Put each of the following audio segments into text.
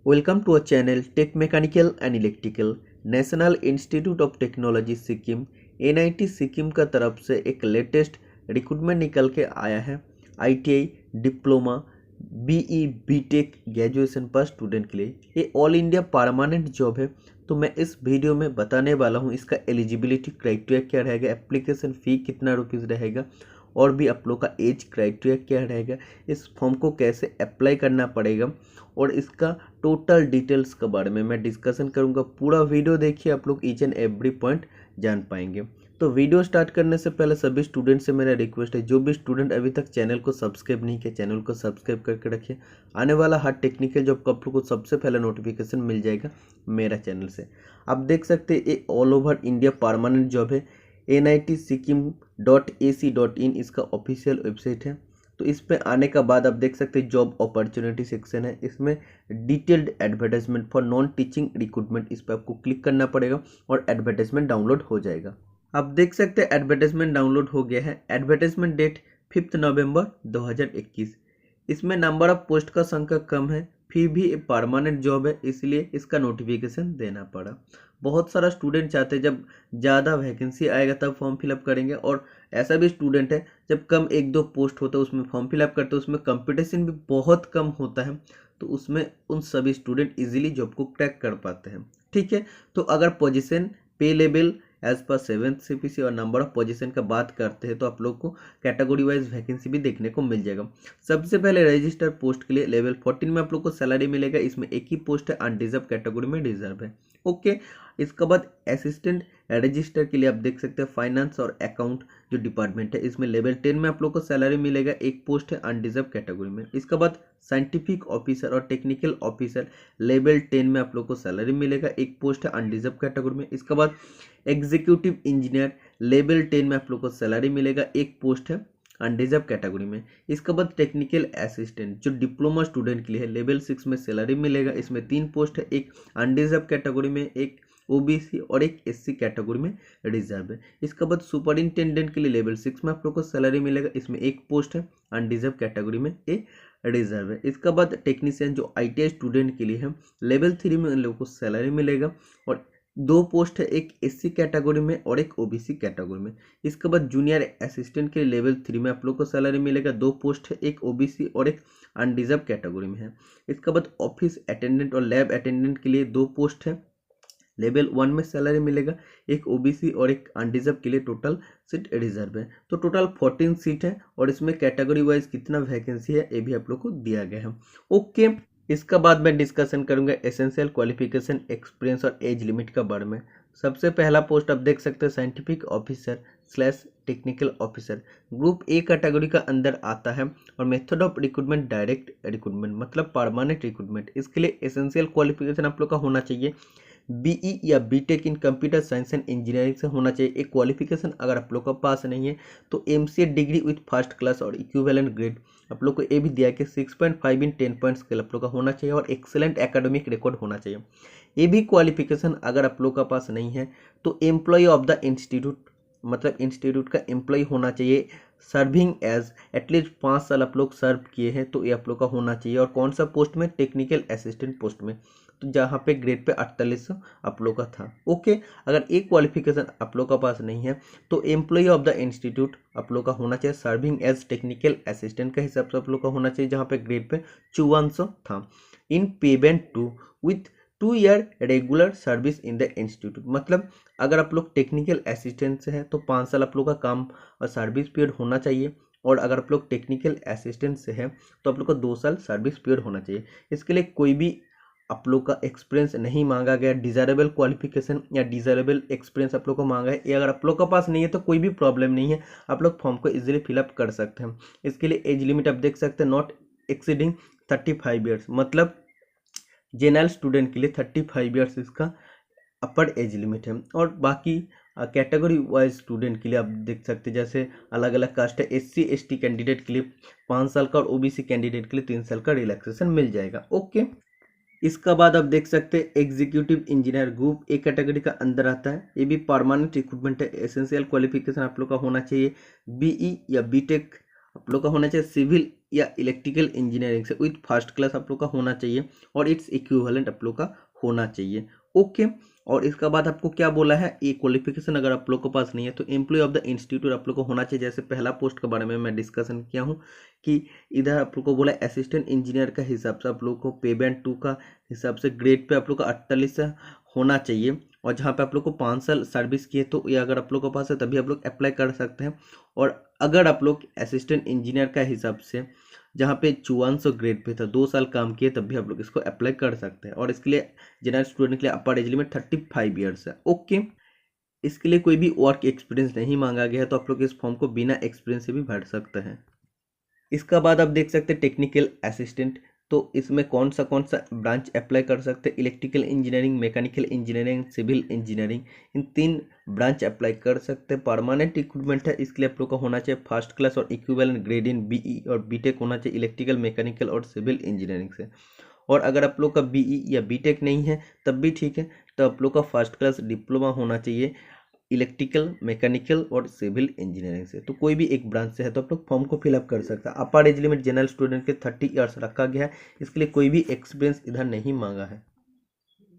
Welcome to a channel tech mechanical and electrical. National institute of technology Sikkim NIT Sikkim का तरफ से एक latest recruitment निकल के आया है। ITI, diploma, BE, BTech graduation पर स्टूडेंट के लिए ये ऑल इंडिया परमानेंट जॉब है। तो मैं इस वीडियो में बताने वाला हूँ इसका एलिजिबिलिटी क्राइटेरिया क्या रहेगा, एप्लीकेशन फ़ी कितना रुपीज़ रहेगा, और भी आप लोग का एज क्राइटेरिया क्या रहेगा, इस फॉर्म को कैसे अप्लाई करना पड़ेगा, और इसका टोटल डिटेल्स के बारे में मैं डिस्कशन करूंगा। पूरा वीडियो देखिए, आप लोग ईच एंड एवरी पॉइंट जान पाएंगे। तो वीडियो स्टार्ट करने से पहले सभी स्टूडेंट से मेरा रिक्वेस्ट है, जो भी स्टूडेंट अभी तक चैनल को सब्सक्राइब नहीं किया, चैनल को सब्सक्राइब करके रखिए। आने वाला हर टेक्निकल जॉब का आप लोग को सबसे पहले नोटिफिकेशन मिल जाएगा मेरा चैनल से। आप देख सकते हैं ये all over India permanent job है। NITSikkim.ac.in इसका ऑफिशियल वेबसाइट है। तो इस पे आने का बाद आप देख सकते हैं जॉब अपॉर्चुनिटी सेक्शन है, इसमें detailed advertisement for non teaching recruitment, इस पर आपको क्लिक करना पड़ेगा और एडवर्टाइजमेंट डाउनलोड हो जाएगा। आप देख सकते हैं एडवर्टाइजमेंट डाउनलोड हो गया है। एडवर्टाइजमेंट डेट 5 नवंबर 2021। इसमें नंबर ऑफ पोस्ट का संख्या कम है, फिर भी परमानेंट जॉब है, इसलिए इसका नोटिफिकेशन देना पड़ा। बहुत सारा स्टूडेंट चाहते हैं जब ज़्यादा वैकेंसी आएगा तब फॉर्म फिलअप करेंगे, और ऐसा भी स्टूडेंट है जब कम एक दो पोस्ट होता है उसमें फॉर्म फिलअप करते हैं, उसमें कंपटीशन भी बहुत कम होता है, तो उसमें उन सभी स्टूडेंट इजीली जॉब को क्रैक कर पाते हैं। ठीक है, तो अगर पोजीशन, पे level as per 7th CPC और नंबर ऑफ पोजीशन का बात करते हैं तो आप लोग को कैटेगरी वाइज वैकेंसी भी देखने को मिल जाएगा। सबसे पहले रजिस्टर पोस्ट के लिए लेवल 14 में आप लोग को सैलरी मिलेगा। इसमें एक ही पोस्ट है, अनरिजर्व कैटेगरी में रिजर्व है। ओके, इसके बाद असिस्टेंट रजिस्टर के लिए आप देख सकते हैं फाइनेंस और अकाउंट जो डिपार्टमेंट है, इसमें लेवल 10 में आप लोग को सैलरी मिलेगा, एक पोस्ट है अनरिजर्व कैटेगरी में। इसके बाद साइंटिफिक ऑफिसर और टेक्निकल ऑफिसर लेवल 10 में आप लोग को सैलरी मिलेगा, एक पोस्ट है अनरिजर्व कैटेगरी में। इसके बाद एग्जीक्यूटिव इंजीनियर लेवल 10 में आप लोग को सैलरी मिलेगा, एक पोस्ट है अनरिजर्व कैटेगरी में। इसके बाद टेक्निकल असिस्टेंट जो डिप्लोमा स्टूडेंट के लिए है, लेवल 6 में सैलरी मिलेगा, इसमें 3 पोस्ट है, एक अनरिजर्व कैटेगरी में, एक ओबीसी और एक एससी कैटेगरी में रिजर्व है। इसके बाद सुपरिंटेंडेंट के लिए लेवल 6 में आप लोग को सैलरी मिलेगा, इसमें एक पोस्ट है अनरिजर्व कैटेगरी में, एक रिजर्व है। इसके बाद टेक्नीशियन जो ITI स्टूडेंट के लिए है, लेवल 3 में उन लोगों को सैलरी मिलेगा, और 2 पोस्ट है, एक SC कैटेगरी में और एक OBC कैटेगरी में। इसके बाद जूनियर असिस्टेंट के लिए लेवल 3 में आप लोग को सैलरी मिलेगा, 2 पोस्ट है, एक OBC और एक अनरिजर्व कैटेगरी में है। इसके बाद ऑफिस अटेंडेंट और लैब अटेंडेंट के लिए 2 पोस्ट है, लेवल 1 में सैलरी मिलेगा, एक OBC और एक अनरिजर्व के लिए टोटल सीट रिजर्व है। तो टोटल 14 सीट है, और इसमें कैटेगरी वाइज कितना वैकेंसी है ये भी आप लोग को दिया गया है। ओके, इसका बाद मैं डिस्कशन करूंगा एसेंशियल क्वालिफिकेशन, एक्सपीरियंस और एज लिमिट का बारे में। सबसे पहला पोस्ट आप देख सकते हैं scientific officer / technical officer, group A category का अंदर आता है, और method of recruitment direct recruitment मतलब परमानेंट रिक्रूटमेंट। इसके लिए एसेंशियल क्वालिफिकेशन आप लोग का होना चाहिए BE या BTech in computer science and engineering से होना चाहिए। एक क्वालिफिकेशन अगर आप लोग का पास नहीं है तो MCA degree with first class और इक्विवेलेंट ग्रेड आप लोग को ये भी दिया कि 6.5 इन 10 पॉइंट स्केल आप लोग का होना चाहिए, और एक्सेलेंट एकेडमिक रिकॉर्ड होना चाहिए। ये भी क्वालिफिकेशन अगर आप लोग का पास नहीं है तो एम्प्लॉय ऑफ द इंस्टीट्यूट मतलब इंस्टीट्यूट का एम्प्लॉय होना चाहिए, सर्विंग एज एटलीस्ट 5 साल आप लोग सर्व किए हैं, तो ये आप लोग का होना चाहिए। और कौन सा पोस्ट में? टेक्निकल असिस्टेंट पोस्ट में, तो जहाँ पे ग्रेड पे 4800 आप लोग का था। ओके, अगर एक क्वालिफिकेशन आप लोग का पास नहीं है तो एम्प्लॉय ऑफ द इंस्टीट्यूट आप लोग का होना चाहिए, सर्विंग एज टेक्निकल असिस्टेंट का हिसाब से आप लोग का होना चाहिए, जहाँ पे ग्रेड पे 5400 था। In payment two with 2 year regular service in the institute, मतलब अगर आप लोग टेक्निकल असिस्टेंट से हैं तो 5 साल आप लोग का काम और सर्विस पीरियड होना चाहिए, और अगर आप लोग टेक्निकल असिस्टेंट से हैं तो आप लोग का 2 साल सर्विस पीरियड होना चाहिए। इसके लिए कोई भी आप लोग का एक्सपीरियंस नहीं मांगा गया, डिजायरेबल क्वालिफिकेशन या डिजायरेबल एक्सपीरियंस आप लोग को मांगा है। ये अगर आप लोग का पास नहीं है तो कोई भी प्रॉब्लम नहीं है, आप लोग फॉर्म को इजीली फिलअप कर सकते हैं। इसके लिए एज लिमिट आप देख सकते हैं, नॉट एक्सीडिंग 35 ईयर्स, मतलब जनरल स्टूडेंट के लिए 35 ईयर्स इसका अपर एज लिमिट है। और बाकी कैटेगरी वाइज स्टूडेंट के लिए आप देख सकते हैं, जैसे अलग अलग कास्ट है, SC ST कैंडिडेट के लिए 5 साल का और OBC कैंडिडेट के लिए 3 साल का रिलैक्सेशन मिल जाएगा। ओके, इसका बाद आप देख सकते हैं executive engineer group A category का अंदर आता है, ये भी परमानेंट रिक्रूटमेंट है। एसेंशियल क्वालिफिकेशन आप लोग का होना चाहिए BE या बीटेक आप लोग का होना चाहिए, सिविल या इलेक्ट्रिकल इंजीनियरिंग से विथ फर्स्ट क्लास आप लोग का होना चाहिए और इट्स इक्विवेलेंट आप लोग का होना चाहिए। ओके, और इसका बाद आपको क्या बोला है, ये क्वालिफिकेशन अगर आप लोग के पास नहीं है तो एम्प्लॉय ऑफ द इंस्टीट्यूट आप लोग को होना चाहिए। जैसे पहला पोस्ट के बारे में मैं डिस्कशन किया हूँ कि इधर आप लोग को बोला असिस्टेंट इंजीनियर का हिसाब से आप लोग को पे बैंड 2 का हिसाब से ग्रेड पे आप लोग का 48 होना चाहिए, और जहाँ पे आप लोग को 5 साल सर्विस किए तो ये अगर आप लोग के पास है तभी आप लोग अप्लाई कर सकते हैं। और अगर आप लोग असिस्टेंट इंजीनियर का हिसाब से जहाँ पे 5400 ग्रेड पे था 2 साल काम किए तब भी आप लोग इसको अप्लाई कर सकते हैं। और इसके लिए जनरल स्टूडेंट के लिए अपर एज लिमिट 35 ईयर्स है। ओके, इसके लिए कोई भी वर्क एक्सपीरियंस नहीं मांगा गया है, तो आप लोग इस फॉर्म को बिना एक्सपीरियंस से भी भर सकते हैं। इसका बाद आप देख सकते हैं टेक्निकल असिस्टेंट, तो इसमें कौन सा ब्रांच अप्लाई कर सकते हैं, electrical engineering, mechanical engineering, civil engineering, इन 3 ब्रांच अप्लाई कर सकते हैं। परमानेंट रिक्रूटमेंट है, इसके लिए आप लोग को होना चाहिए फर्स्ट क्लास और इक्विवेलेंट ग्रेड इन बीई और बीटेक होना चाहिए इलेक्ट्रिकल, मैकेनिकल और सिविल इंजीनियरिंग से। और अगर आप लोग का बीई या बीटेक नहीं है तब भी ठीक है, तो आप लोग का फर्स्ट क्लास डिप्लोमा होना चाहिए इलेक्ट्रिकल, मैकेनिकल और सिविल इंजीनियरिंग से। तो कोई भी एक ब्रांच से है तो आप लोग फॉर्म को फिलअप कर सकते हैं। अपर एज लिमिट जनरल स्टूडेंट के 30 ईयर्स रखा गया है, इसके लिए कोई भी एक्सपीरियंस इधर नहीं मांगा है।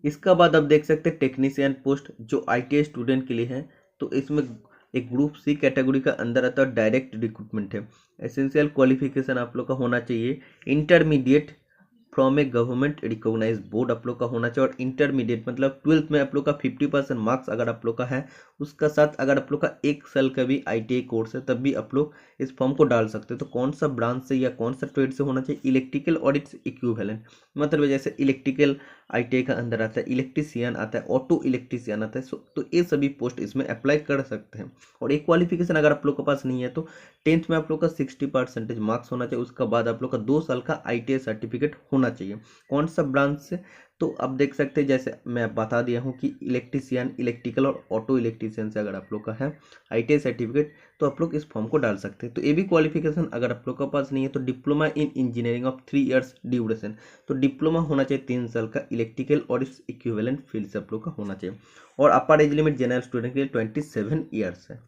इसका बाद आप देख सकते हैं टेक्नीशियन पोस्ट जो ITI स्टूडेंट के लिए है, तो इसमें एक ग्रुप सी कैटेगरी का अंदर आता है, डायरेक्ट रिक्रूटमेंट है। एसेंशियल क्वालिफिकेशन आप लोग का होना चाहिए intermediate from a government recognise board आप लोग का होना चाहिए। और इंटरमीडिएट मतलब 12th में आप लोग का 50% मार्क्स अगर आप लोग का है, उसका साथ अगर आप लोग का 1 साल का भी ITI कोर्स है तब भी आप लोग इस फॉर्म को डाल सकते हैं। तो कौन सा ब्रांच से या कौन सा ट्रेड से होना चाहिए, इलेक्ट्रिकल और इट्स इक्विवेलेंट, मतलब जैसे इलेक्ट्रिकल ITI का अंदर आता है, इलेक्ट्रीशियन आता है, ऑटो इलेक्ट्रीशियन आता है, तो ये सभी पोस्ट इसमें अप्लाई कर सकते हैं। और एक क्वालिफिकेशन अगर आप लोग के पास नहीं है तो 10th में आप लोग का 60% मार्क्स होना चाहिए, उसका बाद आप लोग का 2 साल का ITI सर्टिफिकेट होना चाहिए। कौन सा ब्रांच से, तो अब देख सकते हैं जैसे मैं बता दिया हूँ कि इलेक्ट्रीशियन, इलेक्ट्रिकल और ऑटो इलेक्ट्रीशियन से अगर आप लोग का है ITI सर्टिफिकेट तो आप लोग इस फॉर्म को डाल सकते हैं। तो ये भी क्वालिफिकेशन अगर आप लोग के पास नहीं है तो diploma in engineering of 3 years duration, तो डिप्लोमा होना चाहिए 3 साल का इलेक्ट्रिकल और इस इक्विवेलेंट फील्ड से आप लोग का होना चाहिए। और अपर एज लिमिट जनरल स्टूडेंट के लिए 27 ईयर्स है।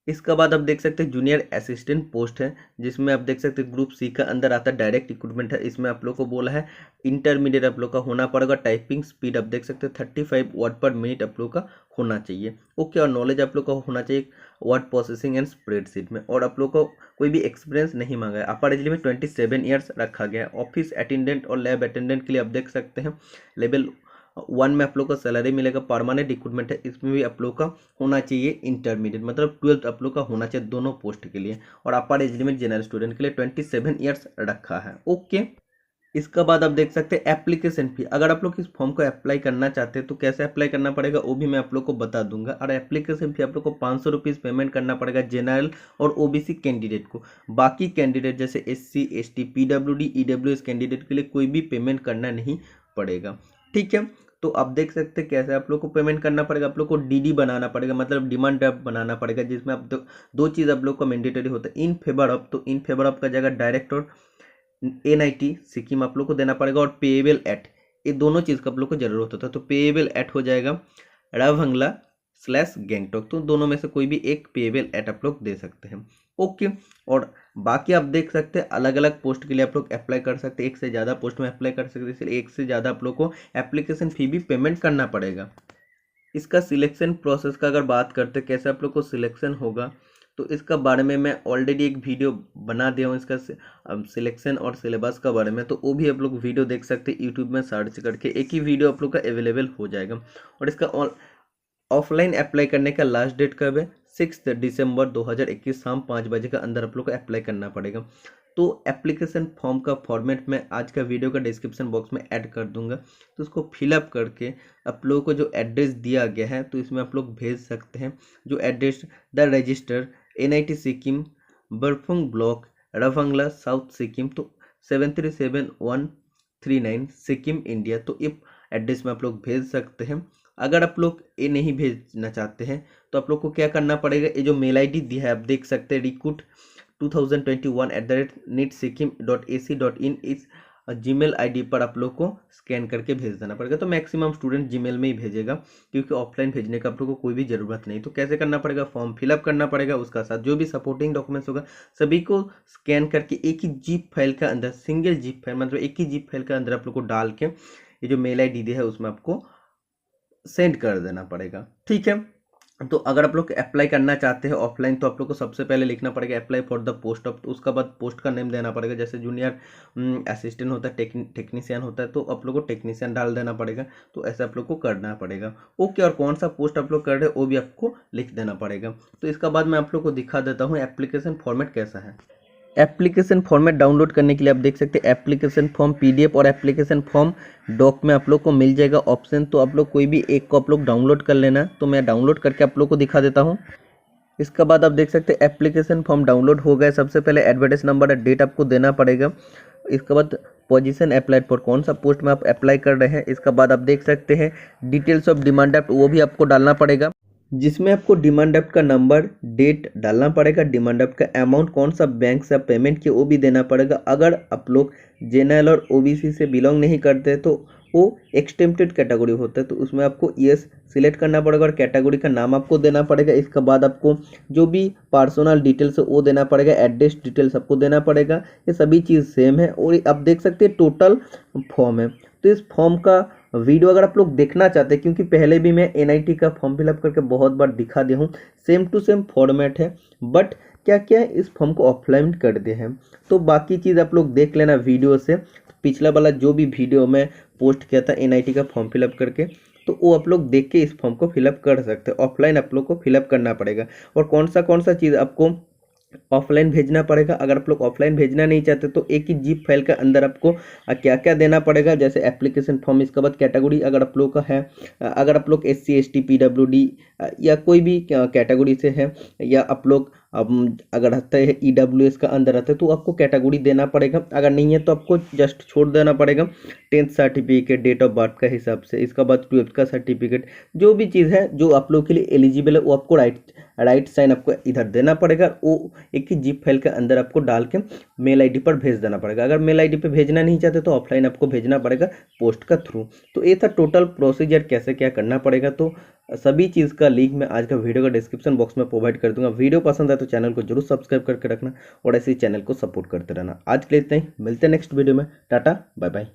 इसका बाद आप देख सकते हैं जूनियर असिस्टेंट पोस्ट है, जिसमें आप देख सकते हैं ग्रुप सी का अंदर आता है, डायरेक्ट रिक्रूटमेंट है। इसमें आप लोग को बोला है इंटरमीडिएट आप लोग का होना पड़ेगा। टाइपिंग स्पीड आप देख सकते हैं 35 वर्ड पर मिनट आप लोग का होना चाहिए। ओके, और नॉलेज आप लोग का होना चाहिए वर्ड प्रोसेसिंग एंड स्प्रेडशीट में। और आप लोग को कोई भी एक्सपीरियंस नहीं मांगा है। अपर एज लिमिट 27 ईयर्स रखा गया है। ऑफिस अटेंडेंट और लैब अटेंडेंट के लिए आप देख सकते हैं लेवल 1 में आप लोग को सैलरी मिलेगा। परमानेंट रिक्रूटमेंट है, इसमें भी आप लोग का होना चाहिए इंटरमीडिएट, मतलब 12th आप लोग का होना चाहिए दोनों पोस्ट के लिए। और अपर एज लिमिट जनरल स्टूडेंट के लिए 27 ईयर्स रखा है। ओके, इसका बाद आप देख सकते हैं एप्लीकेशन फी। अगर आप लोग इस फॉर्म को अप्लाई करना चाहते हैं तो कैसे अप्लाई करना पड़ेगा वो भी मैं आप लोग को बता दूंगा। और एप्लीकेशन फी आप लोग को 500 रुपीज़ पेमेंट करना पड़ेगा जनरल और OBC कैंडिडेट को। बाकी कैंडिडेट जैसे SC ST PWD EWS candidate के लिए कोई भी पेमेंट करना नहीं पड़ेगा। ठीक है, तो आप देख सकते हैं कैसे आप लोग को पेमेंट करना पड़ेगा। आप लोग को DD बनाना पड़ेगा, मतलब डिमांड ड्राफ्ट बनाना पड़ेगा, जिसमें आप दो चीज़ आप लोग को मैंडेटरी होता है। इन फेवर ऑफ, तो इन फेवर ऑफ का जगह डायरेक्ट और NIT सिक्किम आप लोग को देना पड़ेगा। और पेएबल एट, ये दोनों चीज़ का आप लोग को जरूरत होता है। तो पेएबल एट हो जाएगा रावहंगला/गैंगटॉक, तो दोनों में से कोई भी एक पेएबल एट आप लोग दे सकते हैं। ओके, और बाकी आप देख सकते हैं अलग अलग पोस्ट के लिए आप लोग अप्लाई कर सकते हैं। एक से ज़्यादा पोस्ट में अप्लाई कर सकते हैं, इसलिए एक से ज़्यादा आप लोग को एप्लीकेशन फी भी पेमेंट करना पड़ेगा। इसका सिलेक्शन प्रोसेस का अगर बात करते हैं कैसे आप लोग को सिलेक्शन होगा, तो इसका बारे में मैं ऑलरेडी एक वीडियो बना दिया हूँ इसका सिलेक्शन और सिलेबस का बारे में, तो वो भी आप लोग वीडियो देख सकते हैं यूट्यूब में सर्च करके। एक ही वीडियो आप लोग का अवेलेबल हो जाएगा। और इसका ऑफलाइन अप्लाई करने का लास्ट डेट कब है, 6 दिसंबर 2021 शाम 5 बजे के अंदर आप लोग को अप्लाई करना पड़ेगा। तो एप्लीकेशन फॉर्म का फॉर्मेट मैं आज का वीडियो का डिस्क्रिप्शन बॉक्स में ऐड कर दूंगा, तो उसको फिलअप करके आप लोगों को जो एड्रेस दिया गया है तो इसमें आप लोग भेज सकते हैं। जो address the registrar NIT Sikkim, Barfung block, Ravangla south Sikkim, तो 737139 सिक्किम इंडिया, तो ये एड्रेस में आप लोग भेज सकते हैं। अगर आप लोग ये नहीं भेजना चाहते हैं तो आप लोग को क्या करना पड़ेगा, ये जो मेल ID दिया है आप देख सकते हैं recruit2021@neetsikkim.ac.in, इस जीमेल आईडी पर आप लोग को स्कैन करके भेज देना पड़ेगा। तो मैक्सिमम स्टूडेंट जीमेल में ही भेजेगा, क्योंकि ऑफलाइन भेजने का आप लोग को कोई भी ज़रूरत नहीं। तो कैसे करना पड़ेगा, फॉर्म फिलअप करना पड़ेगा, उसका साथ जो भी सपोर्टिंग डॉक्यूमेंट्स होगा सभी को स्कैन करके एक ही जीप फाइल का अंदर, सिंगल जीप फाइल मतलब एक ही जीप फाइल का अंदर आप लोग को डाल के ये जो मेल आई डी है उसमें आपको सेंड कर देना पड़ेगा। ठीक है, तो अगर आप लोग अप्लाई करना चाहते हैं ऑफलाइन तो आप लोग को सबसे पहले लिखना पड़ेगा apply for the post of, उसका बाद पोस्ट का नेम देना पड़ेगा। जैसे जूनियर असिस्टेंट होता है, टेक्नीशियन होता है, तो आप लोग को टेक्नीशियन डाल देना पड़ेगा। तो ऐसा आप लोग को करना पड़ेगा। ओके, और कौन सा पोस्ट आप लोग कर रहे हैं वो भी आपको लिख देना पड़ेगा। तो इसका बाद मैं आप लोग को दिखा देता हूँ एप्लीकेशन फॉर्मेट कैसा है। एप्लीकेशन फॉर्मेट डाउनलोड करने के लिए आप देख सकते हैं एप्लीकेशन फॉर्म पीडीएफ और एप्लीकेशन फॉर्म डॉक में आप लोग को मिल जाएगा ऑप्शन। तो आप लोग कोई भी एक को आप लोग डाउनलोड कर लेना। तो मैं डाउनलोड करके आप लोग को दिखा देता हूँ। इसका बाद आप देख सकते हैं एप्लीकेशन फॉर्म डाउनलोड हो गया। सबसे पहले एडवर्टाइज नंबर और डेट आपको देना पड़ेगा। इसके बाद पोजीशन अप्लाइड फॉर, कौन सा पोस्ट में आप अप्लाई कर रहे हैं। इसका बाद आप देख सकते हैं डिटेल्स ऑफ डिमांड ड्राफ्ट, वो भी आपको डालना पड़ेगा, जिसमें आपको डिमांड ड्राफ्ट का नंबर, डेट डालना पड़ेगा। डिमांड ड्राफ्ट का अमाउंट, कौन सा बैंक से आप पेमेंट किए वो भी देना पड़ेगा। अगर आप लोग जेनरल और ओबीसी से बिलोंग नहीं करते तो वो एक्सटेम्प्टेड कैटेगरी होता है, तो उसमें आपको यस सिलेक्ट करना पड़ेगा और कैटेगरी का नाम आपको देना पड़ेगा। इसके बाद आपको जो भी पर्सनल डिटेल्स है वो देना पड़ेगा, एड्रेस डिटेल्स आपको देना पड़ेगा। ये सभी चीज़ सेम है। और आप देख सकते हैं टोटल फॉर्म है। तो इस फॉर्म का वीडियो अगर आप लोग देखना चाहते हैं, क्योंकि पहले भी मैं एनआईटी का फॉर्म फिलअप करके बहुत बार दिखा दिया हूँ, सेम टू सेम फॉर्मेट है, बट क्या क्या इस फॉर्म को ऑफलाइन कर दिए हैं। तो बाकी चीज़ आप लोग देख लेना वीडियो से। पिछला वाला जो भी वीडियो मैं पोस्ट किया था एनआईटी का फॉर्म फिलअप करके, तो वो आप लोग देख के इस फॉर्म को फिलअप कर सकते हैं। ऑफलाइन आप लोग को फिलअप करना पड़ेगा। और कौन सा चीज़ आपको ऑफलाइन भेजना पड़ेगा, अगर आप लोग ऑफलाइन भेजना नहीं चाहते तो एक ही जीप फाइल के अंदर आपको क्या क्या देना पड़ेगा, जैसे एप्लीकेशन फॉर्म, इसके बाद कैटेगरी अगर आप लोग का है, अगर आप लोग SC ST PWD या कोई भी कैटेगरी से है, या आप लोग अगर रहता है EWS का अंदर रहता है तो आपको कैटेगरी देना पड़ेगा। अगर नहीं है तो आपको जस्ट छोड़ देना पड़ेगा 10th certificate, date of birth का हिसाब से। इसका बाद 12th का सर्टिफिकेट, जो भी चीज़ है जो आप लोग के लिए एलिजिबल है वो आपको राइट साइन आपको इधर देना पड़ेगा। वो एक ही जीप फाइल के अंदर आपको डाल के मेल आईडी पर भेज देना पड़ेगा। अगर मेल आईडी पे भेजना नहीं चाहते तो ऑफलाइन आपको भेजना पड़ेगा पोस्ट का थ्रू। तो ये था टोटल प्रोसीजर, कैसे क्या करना पड़ेगा। तो सभी चीज़ का लिंक मैं आज का वीडियो का डिस्क्रिप्शन बॉक्स में प्रोवाइड कर दूंगा। वीडियो पसंद है तो चैनल को जरूर सब्सक्राइब करके रखना और ऐसे ही चैनल को सपोर्ट करते रहना। आज के लिए इतना ही, मिलते हैं नेक्स्ट वीडियो में। Tata bye bye.